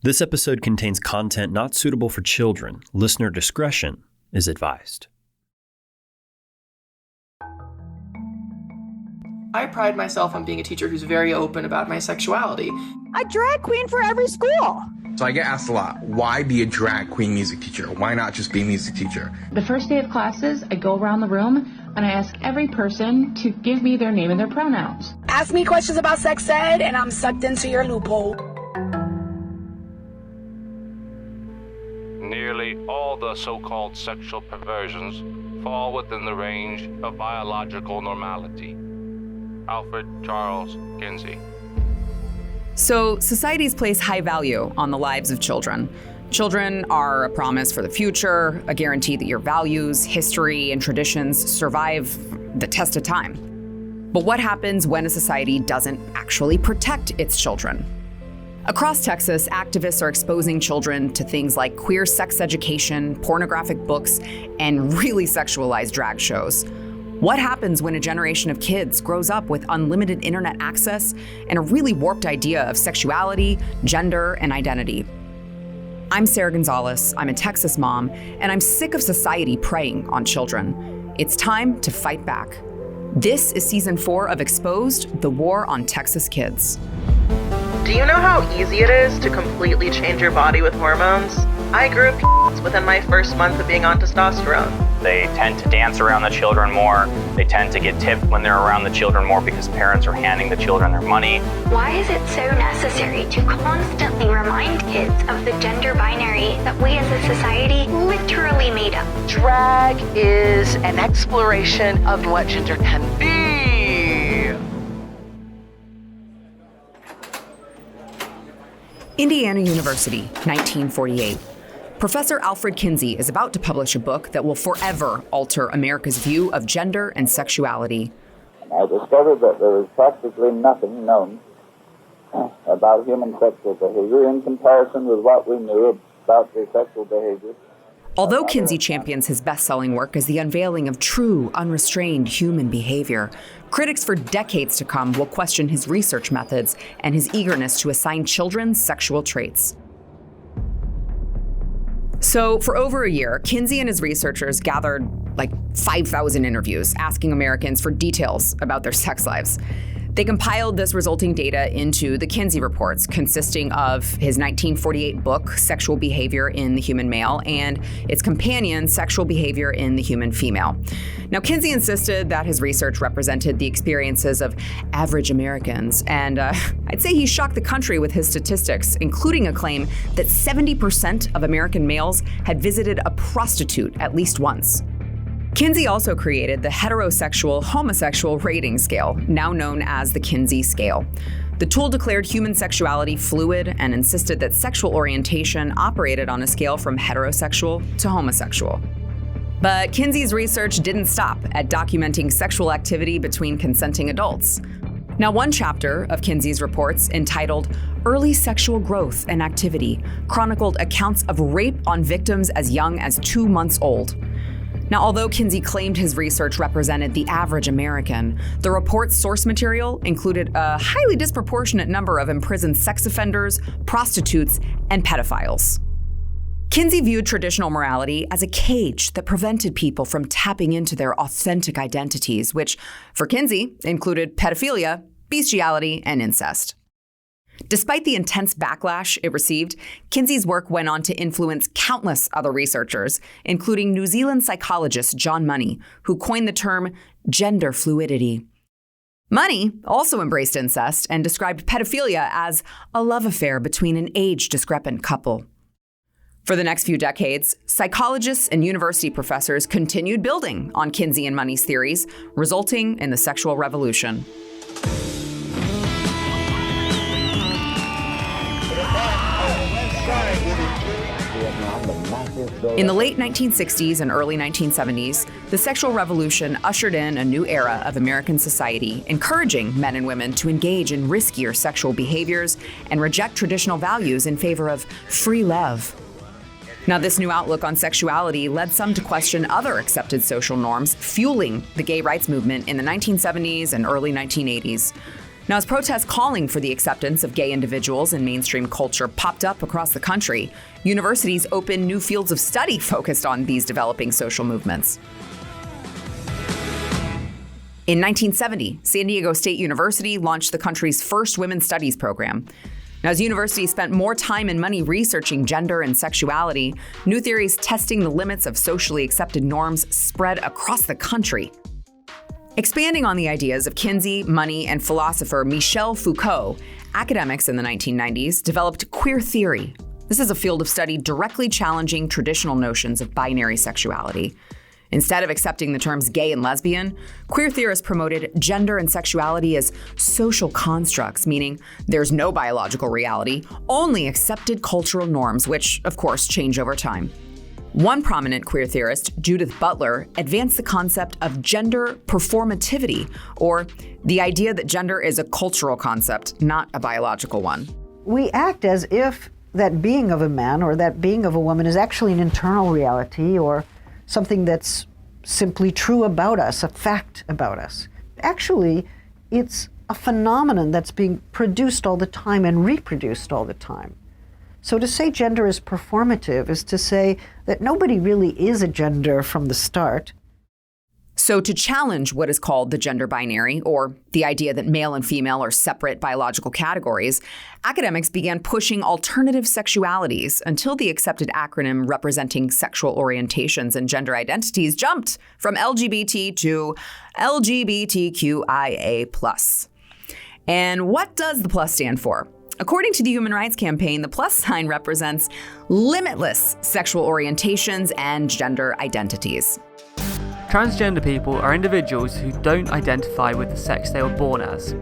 This episode contains content not suitable for children. Listener discretion is advised. I pride myself on being a teacher who's very open about my sexuality. A drag queen for every school. So I get asked a lot, why be a drag queen music teacher? Why not just be a music teacher? The first day of classes, I go around the room and I ask every person to give me their name and their pronouns. Ask me questions about sex ed and I'm sucked into your loophole. Nearly all the so-called sexual perversions fall within the range of biological normality. Alfred Charles Kinsey. So, societies place high value on the lives of children. Children are a promise for the future, a guarantee that your values, history, and traditions survive the test of time. But what happens when a society doesn't actually protect its children? Across Texas, activists are exposing children to things like queer sex education, pornographic books, and really sexualized drag shows. What happens when a generation of kids grows up with unlimited internet access and a really warped idea of sexuality, gender, and identity? I'm Sarah Gonzalez, I'm a Texas mom, and I'm sick of society preying on children. It's time to fight back. This is season 4 of Exposed, the War on Texas Kids. Do you know how easy it is to completely change your body with hormones? I grew within my first month of being on testosterone. They tend to dance around the children more. They tend to get tipped when they're around the children more because parents are handing the children their money. Why is it so necessary to constantly remind kids of the gender binary that we as a society literally made up? Drag is an exploration of what gender can be. Indiana University, 1948. Professor Alfred Kinsey is about to publish a book that will forever alter America's view of gender and sexuality. I discovered that there is practically nothing known about human sexual behavior in comparison with what we knew about the sexual behavior. Although Kinsey champions his best-selling work as the unveiling of true, unrestrained human behavior, critics for decades to come will question his research methods and his eagerness to assign children sexual traits. So for over a year, Kinsey and his researchers gathered like 5,000 interviews asking Americans for details about their sex lives. They compiled this resulting data into the Kinsey Reports, consisting of his 1948 book, Sexual Behavior in the Human Male, and its companion, Sexual Behavior in the Human Female. Now, Kinsey insisted that his research represented the experiences of average Americans, and I'd say he shocked the country with his statistics, including a claim that 70% of American males had visited a prostitute at least once. Kinsey also created the heterosexual-homosexual rating scale, now known as the Kinsey Scale. The tool declared human sexuality fluid and insisted that sexual orientation operated on a scale from heterosexual to homosexual. But Kinsey's research didn't stop at documenting sexual activity between consenting adults. Now, one chapter of Kinsey's reports, entitled Early Sexual Growth and Activity, chronicled accounts of rape on victims as young as 2 months old. Now, although Kinsey claimed his research represented the average American, the report's source material included a highly disproportionate number of imprisoned sex offenders, prostitutes, and pedophiles. Kinsey viewed traditional morality as a cage that prevented people from tapping into their authentic identities, which, for Kinsey, included pedophilia, bestiality, and incest. Despite the intense backlash it received, Kinsey's work went on to influence countless other researchers, including New Zealand psychologist John Money, who coined the term gender fluidity. Money also embraced incest and described pedophilia as a love affair between an age-discrepant couple. For the next few decades, psychologists and university professors continued building on Kinsey and Money's theories, resulting in the sexual revolution. In the late 1960s and early 1970s, the sexual revolution ushered in a new era of American society, encouraging men and women to engage in riskier sexual behaviors and reject traditional values in favor of free love. Now, this new outlook on sexuality led some to question other accepted social norms, fueling the gay rights movement in the 1970s and early 1980s. Now, as protests calling for the acceptance of gay individuals in mainstream culture popped up across the country, universities opened new fields of study focused on these developing social movements. In 1970, San Diego State University launched the country's first women's studies program. Now, as universities spent more time and money researching gender and sexuality, new theories testing the limits of socially accepted norms spread across the country. Expanding on the ideas of Kinsey, Money, and philosopher Michel Foucault, academics in the 1990s developed queer theory. This is a field of study directly challenging traditional notions of binary sexuality. Instead of accepting the terms gay and lesbian, queer theorists promoted gender and sexuality as social constructs, meaning there's no biological reality, only accepted cultural norms, which, of course, change over time. One prominent queer theorist, Judith Butler, advanced the concept of gender performativity, or the idea that gender is a cultural concept, not a biological one. We act as if that being of a man or that being of a woman is actually an internal reality or something that's simply true about us, a fact about us. Actually, it's a phenomenon that's being produced all the time and reproduced all the time. So to say gender is performative is to say that nobody really is a gender from the start. So to challenge what is called the gender binary, or the idea that male and female are separate biological categories, academics began pushing alternative sexualities until the accepted acronym representing sexual orientations and gender identities jumped from LGBT to LGBTQIA+. And what does the plus stand for? According to the Human Rights Campaign, the plus sign represents limitless sexual orientations and gender identities. Transgender people are individuals who don't identify with the sex they were born as.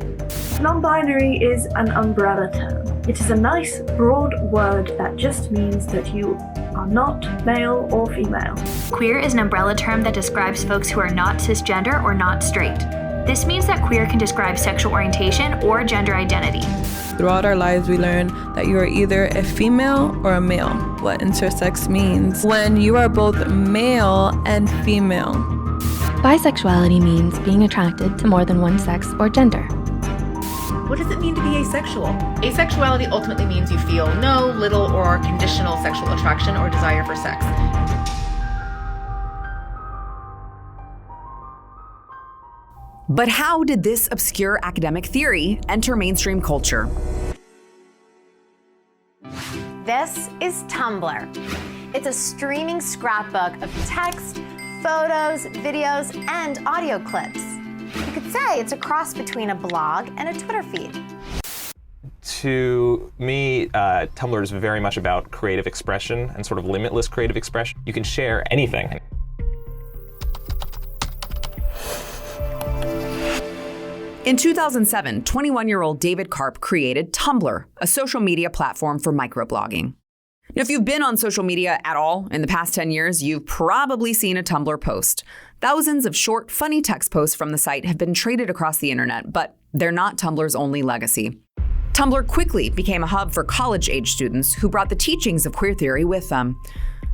Non-binary is an umbrella term. It is a nice, broad word that just means that you are not male or female. Queer is an umbrella term that describes folks who are not cisgender or not straight. This means that queer can describe sexual orientation or gender identity. Throughout our lives, we learn that you are either a female or a male. What intersex means when you are both male and female. Bisexuality means being attracted to more than one sex or gender. What does it mean to be asexual? Asexuality ultimately means you feel no, little, or conditional sexual attraction or desire for sex. But how did this obscure academic theory enter mainstream culture? This is Tumblr. It's a streaming scrapbook of text, photos, videos, and audio clips. You could say it's a cross between a blog and a Twitter feed. To me, Tumblr is very much about creative expression and sort of limitless creative expression. You can share anything. In 2007, 21-year-old David Karp created Tumblr, a social media platform for microblogging. Now, if you've been on social media at all in the past 10 years, you've probably seen a Tumblr post. Thousands of short, funny text posts from the site have been traded across the internet, but they're not Tumblr's only legacy. Tumblr quickly became a hub for college-age students who brought the teachings of queer theory with them.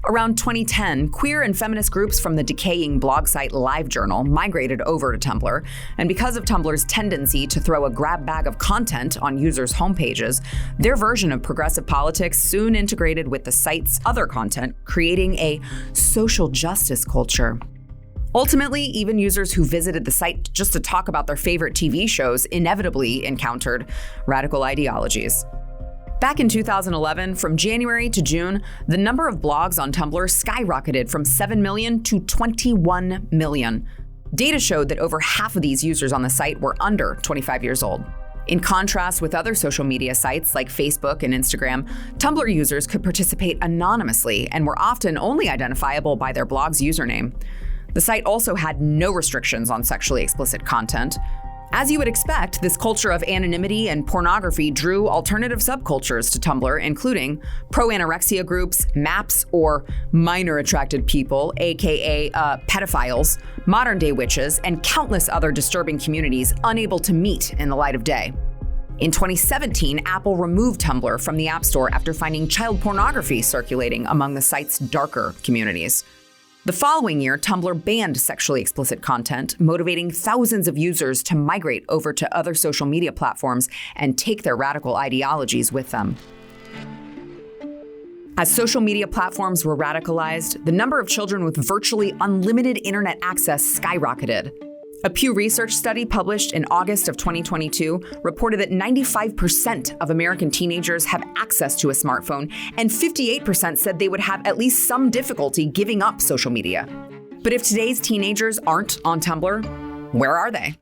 Around 2010, queer and feminist groups from the decaying blog site LiveJournal migrated over to Tumblr, and because of Tumblr's tendency to throw a grab bag of content on users' homepages, their version of progressive politics soon integrated with the site's other content, creating a social justice culture. Ultimately, even users who visited the site just to talk about their favorite TV shows inevitably encountered radical ideologies. Back in 2011, from January to June, the number of blogs on Tumblr skyrocketed from 7 million to 21 million. Data showed that over half of these users on the site were under 25 years old. In contrast with other social media sites like Facebook and Instagram, Tumblr users could participate anonymously and were often only identifiable by their blog's username. The site also had no restrictions on sexually explicit content. As you would expect, this culture of anonymity and pornography drew alternative subcultures to Tumblr, including pro-anorexia groups, MAPs, or minor attracted people, aka pedophiles, modern-day witches, and countless other disturbing communities unable to meet in the light of day. In 2017, Apple removed Tumblr from the App Store after finding child pornography circulating among the site's darker communities. The following year, Tumblr banned sexually explicit content, motivating thousands of users to migrate over to other social media platforms and take their radical ideologies with them. As social media platforms were radicalized, the number of children with virtually unlimited internet access skyrocketed. A Pew Research study published in August of 2022 reported that 95% of American teenagers have access to a smartphone, and 58% said they would have at least some difficulty giving up social media. But if today's teenagers aren't on Tumblr, where are they?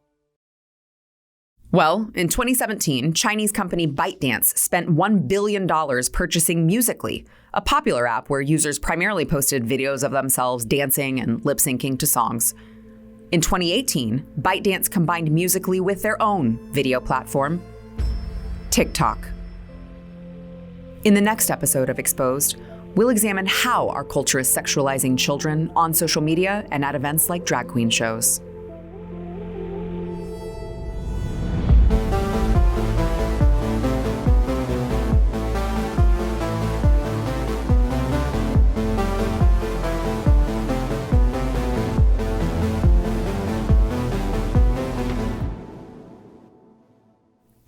Well, in 2017, Chinese company ByteDance spent $1 billion purchasing Musical.ly, a popular app where users primarily posted videos of themselves dancing and lip-syncing to songs. In 2018, ByteDance combined Musical.ly with their own video platform, TikTok. In the next episode of Exposed, we'll examine how our culture is sexualizing children on social media and at events like drag queen shows.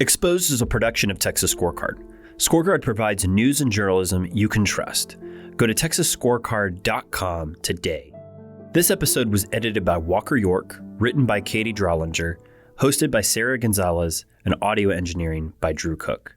Exposed is a production of Texas Scorecard. Scorecard provides news and journalism you can trust. Go to texasscorecard.com today. This episode was edited by Walker York, written by Katie Drollinger, hosted by Sarah Gonzalez, and audio engineering by Drew Cook.